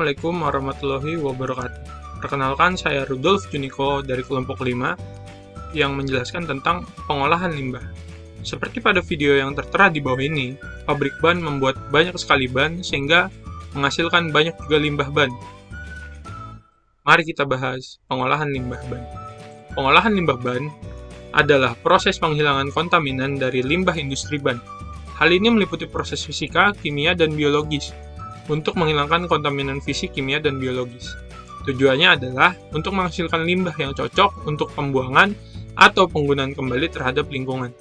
Assalamualaikum warahmatullahi wabarakatuh. Perkenalkan, saya Rudolf Juniko dari kelompok 5 yang menjelaskan tentang pengolahan limbah. Seperti pada video yang tertera di bawah ini, pabrik ban membuat banyak sekali ban sehingga menghasilkan banyak juga limbah ban. Mari kita bahas pengolahan limbah ban. Pengolahan limbah ban adalah proses penghilangan kontaminan dari limbah industri ban. Hal ini meliputi proses fisika, kimia, dan biologis untuk menghilangkan kontaminan fisik, kimia, dan biologis. Tujuannya adalah untuk menghasilkan limbah yang cocok untuk pembuangan atau penggunaan kembali terhadap lingkungan.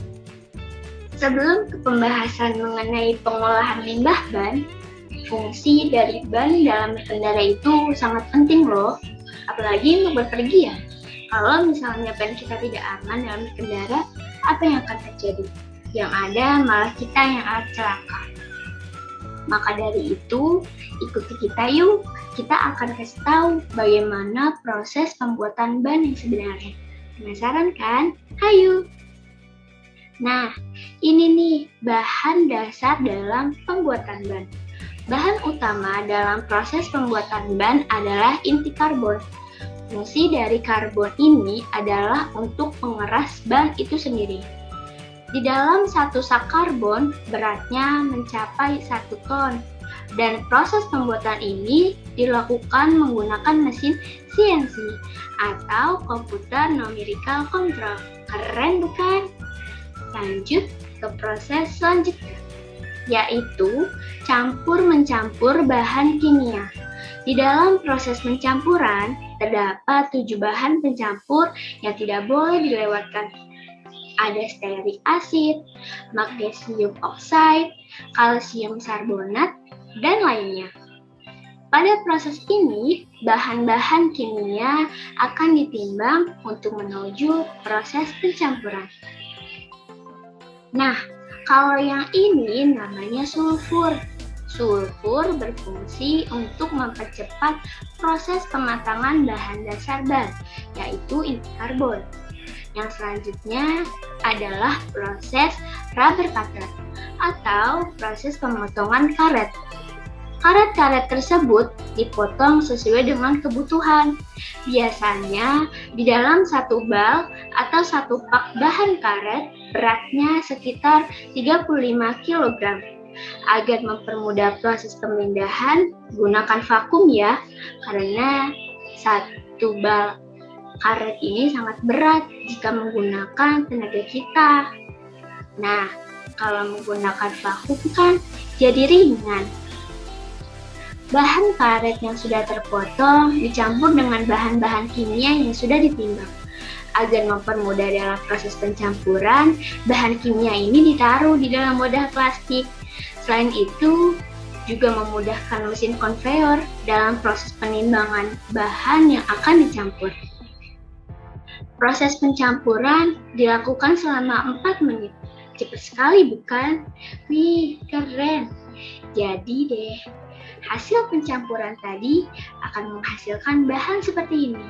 Sebelum ke pembahasan mengenai pengolahan limbah ban, fungsi dari ban dalam berkendara itu sangat penting loh, apalagi untuk berpergian. Kalau misalnya ban kita tidak aman dalam berkendara, apa yang akan terjadi? Yang ada malah kita yang akan celaka. Maka dari itu, ikuti kita yuk. Kita akan kasih tahu bagaimana proses pembuatan ban yang sebenarnya. Penasaran kan? Hayu! Nah, ini nih bahan dasar dalam pembuatan ban. Bahan utama dalam proses pembuatan ban adalah inti karbon. Fungsi dari karbon ini adalah untuk mengeras ban itu sendiri. Di dalam satu sak karbon beratnya mencapai 1 ton dan proses pembuatan ini dilakukan menggunakan mesin CNC atau komputer numerical control. Keren bukan? Lanjut ke proses selanjutnya, yaitu campur-mencampur bahan kimia. Di dalam proses pencampuran terdapat 7 bahan pencampur yang tidak boleh dilewatkan. Ada stearik asid, magnesium oxide, kalsium karbonat, dan lainnya. Pada proses ini, bahan-bahan kimia akan ditimbang untuk menuju proses pencampuran. Nah, kalau yang ini namanya sulfur. Sulfur berfungsi untuk mempercepat proses pematangan bahan dasar ban, yaitu inti karbon. Yang selanjutnya adalah proses rubber cutter atau proses pemotongan karet. Karet-karet tersebut dipotong sesuai dengan kebutuhan. Biasanya di dalam satu bal atau satu pak bahan karet beratnya sekitar 35 kg. Agar mempermudah proses pemindahan, gunakan vakum ya, karena satu bal karet ini sangat berat jika menggunakan tenaga kita. Nah, kalau menggunakan vakum kan jadi ringan. Bahan karet yang sudah terpotong dicampur dengan bahan-bahan kimia yang sudah ditimbang. Agar mempermudah dalam proses pencampuran, bahan kimia ini ditaruh di dalam wadah plastik. Selain itu, juga memudahkan mesin konveyor dalam proses penimbangan bahan yang akan dicampur. Proses pencampuran dilakukan selama 4 menit. Cepat sekali bukan? Wih, keren. Jadi deh, hasil pencampuran tadi akan menghasilkan bahan seperti ini.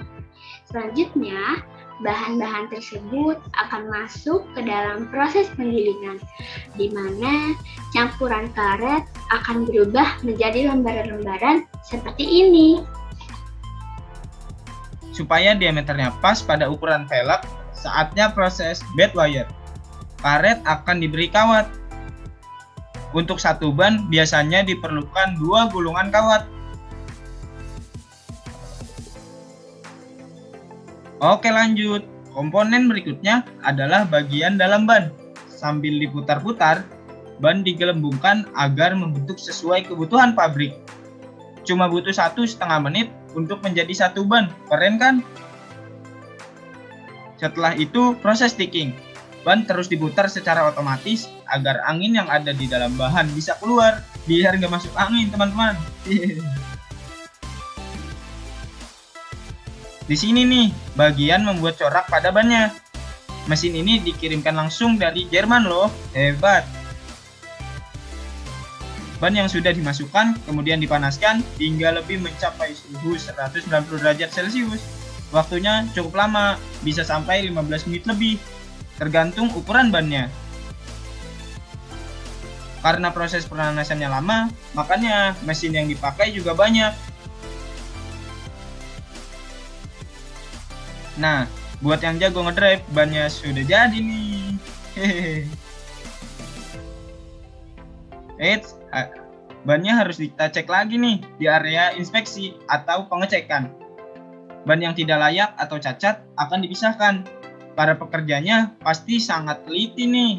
Selanjutnya, bahan-bahan tersebut akan masuk ke dalam proses penggilingan, di mana campuran karet akan berubah menjadi lembaran-lembaran seperti ini. Supaya diameternya pas pada ukuran velg, saatnya proses bed wire. Karet akan diberi kawat. Untuk satu ban biasanya diperlukan 2 gulungan kawat. Oke, lanjut. Komponen berikutnya adalah bagian dalam ban. Sambil diputar-putar, ban digelembungkan agar membentuk sesuai kebutuhan pabrik. Cuma butuh 1,5 menit untuk menjadi satu ban. Keren kan? Setelah itu proses sticking. Ban terus diputar secara otomatis agar angin yang ada di dalam bahan bisa keluar. Biar nggak masuk angin, teman-teman. Di sini nih, bagian membuat corak pada bannya. Mesin ini dikirimkan langsung dari Jerman loh. Hebat. Ban yang sudah dimasukkan kemudian dipanaskan hingga lebih mencapai suhu 190 derajat Celcius. Waktunya cukup lama, bisa sampai 15 menit lebih, tergantung ukuran bannya. Karena proses pemanasannya lama, makanya mesin yang dipakai juga banyak. Nah, buat yang jago ngedrive, bannya sudah jadi nih. Hehehe. Eits, bannya harus kita cek lagi nih di area inspeksi atau pengecekan. Ban yang tidak layak atau cacat akan dipisahkan. Para pekerjanya pasti sangat teliti nih.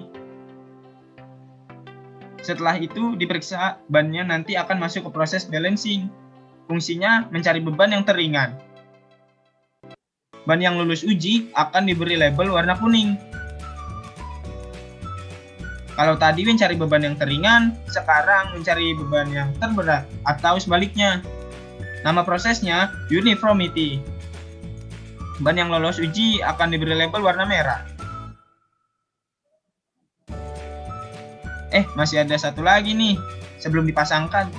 Setelah itu diperiksa, bannya nanti akan masuk ke proses balancing. Fungsinya mencari beban yang teringan. Ban yang lulus uji akan diberi label warna kuning. Kalau tadi mencari beban yang teringan, sekarang mencari beban yang terberat atau sebaliknya. Nama prosesnya uniformity. Ban yang lolos uji akan diberi label warna merah. Masih ada satu lagi nih. Sebelum dipasarkan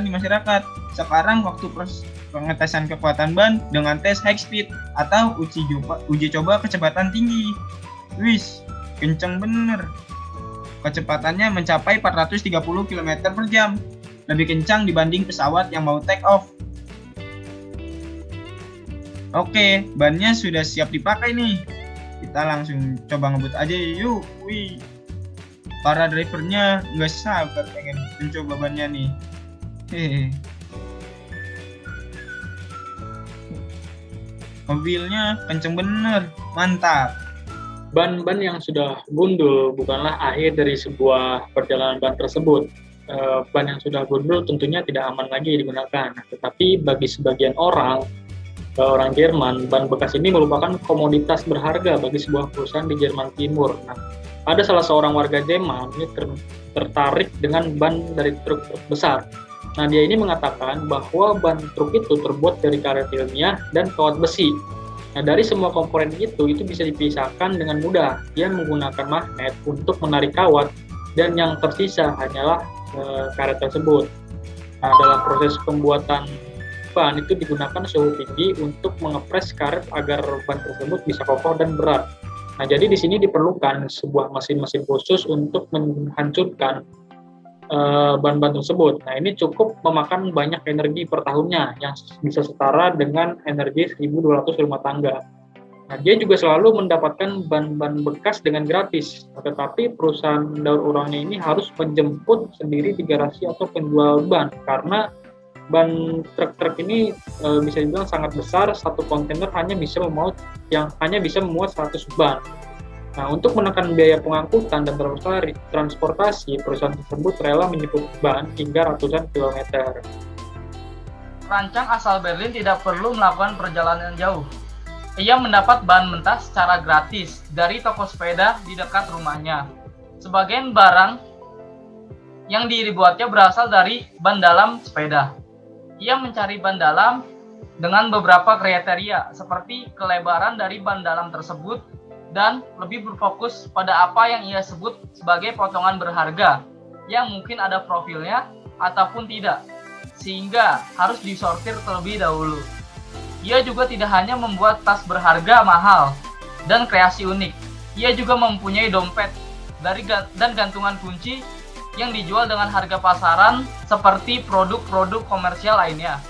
di masyarakat. Sekarang waktu proses pengetesan kekuatan ban dengan tes high speed atau uji coba kecepatan tinggi. Wis, kenceng bener. Kecepatannya mencapai 430 km per jam. Lebih kencang dibanding pesawat yang mau take off. Oke, bannya sudah siap dipakai nih. Kita langsung coba ngebut aja yuk. Wih. Para drivernya nggak sabar pengen mencoba bannya nih. Hehehe. Mobilnya kenceng bener, mantap. Ban-ban yang sudah gundul bukanlah akhir dari sebuah perjalanan ban tersebut. Ban yang sudah gundul tentunya tidak aman lagi digunakan. Tetapi bagi sebagian orang Jerman, ban bekas ini merupakan komoditas berharga bagi sebuah perusahaan di Jerman Timur. Nah, ada salah seorang warga Jerman ini tertarik dengan ban dari truk besar. Nah, dia ini mengatakan bahwa ban truk itu terbuat dari karet ilmiah dan kawat besi. Nah, dari semua komponen itu bisa dipisahkan dengan mudah. Dia menggunakan magnet untuk menarik kawat dan yang tersisa hanyalah karet tersebut. Nah, dalam proses pembuatan ban itu digunakan suhu tinggi untuk mengepres karet agar ban tersebut bisa kokoh dan berat. Nah, jadi di sini diperlukan sebuah mesin-mesin khusus untuk menghancurkan ban-ban tersebut. Nah, ini cukup memakan banyak energi per tahunnya yang bisa setara dengan energi 1.200 rumah tangga. Nah, dia juga selalu mendapatkan ban-ban bekas dengan gratis. Nah, tetapi perusahaan daur ulangnya ini harus menjemput sendiri di garasi atau penjual ban karena ban truk-truk ini bisa dibilang sangat besar. Satu kontainer hanya bisa memuat 100 ban. Nah, untuk menekan biaya pengangkutan dan transportasi, perusahaan tersebut rela menyebut ban hingga ratusan kilometer. Perancang asal Berlin tidak perlu melakukan perjalanan jauh. Ia mendapat bahan mentah secara gratis dari toko sepeda di dekat rumahnya. Sebagian barang yang dibuatnya berasal dari ban dalam sepeda. Ia mencari ban dalam dengan beberapa kriteria seperti kelebaran dari ban dalam tersebut dan lebih berfokus pada apa yang ia sebut sebagai potongan berharga yang mungkin ada profilnya ataupun tidak, sehingga harus disortir terlebih dahulu. Ia juga tidak hanya membuat tas berharga mahal dan kreasi unik, ia juga mempunyai dompet dan gantungan kunci yang dijual dengan harga pasaran seperti produk-produk komersial lainnya.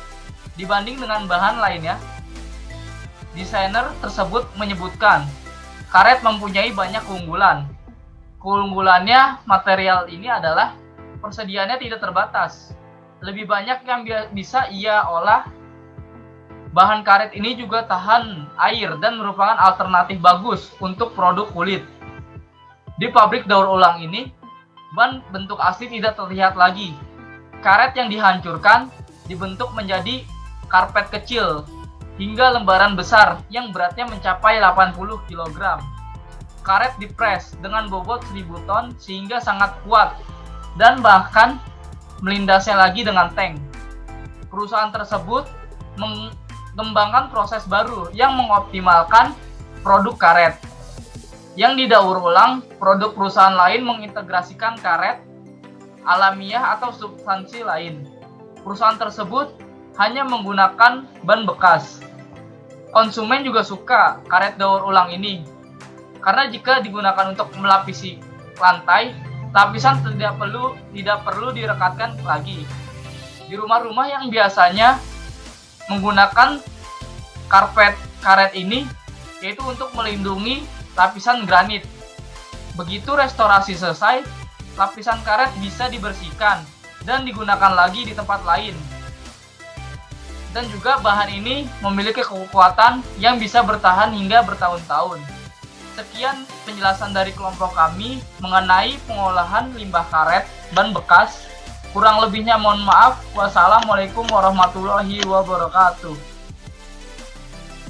Dibanding dengan bahan lainnya, desainer tersebut menyebutkan karet mempunyai banyak keunggulan. Keunggulannya, material ini adalah persediaannya tidak terbatas. Lebih banyak yang bisa ia olah. Bahan karet ini juga tahan air dan merupakan alternatif bagus untuk produk kulit. Di pabrik daur ulang ini, ban bentuk asli tidak terlihat lagi. Karet yang dihancurkan dibentuk menjadi karpet kecil hingga lembaran besar yang beratnya mencapai 80 kg. Karet dipres dengan bobot 1000 ton sehingga sangat kuat dan bahkan melindasnya lagi dengan tank. Perusahaan tersebut mengembangkan proses baru yang mengoptimalkan produk karet. Yang didaur ulang, produk perusahaan lain mengintegrasikan karet alamiah atau substansi lain. Perusahaan tersebut hanya menggunakan ban bekas. Konsumen juga suka karet daur ulang ini, karena jika digunakan untuk melapisi lantai, lapisan tidak perlu direkatkan lagi. Di rumah-rumah yang biasanya menggunakan karpet karet ini yaitu untuk melindungi lapisan granit. Begitu restorasi selesai, lapisan karet bisa dibersihkan dan digunakan lagi di tempat lain. Dan juga bahan ini memiliki kekuatan yang bisa bertahan hingga bertahun-tahun. Sekian penjelasan dari kelompok kami mengenai pengolahan limbah karet ban bekas. Kurang lebihnya mohon maaf. Wassalamualaikum warahmatullahi wabarakatuh.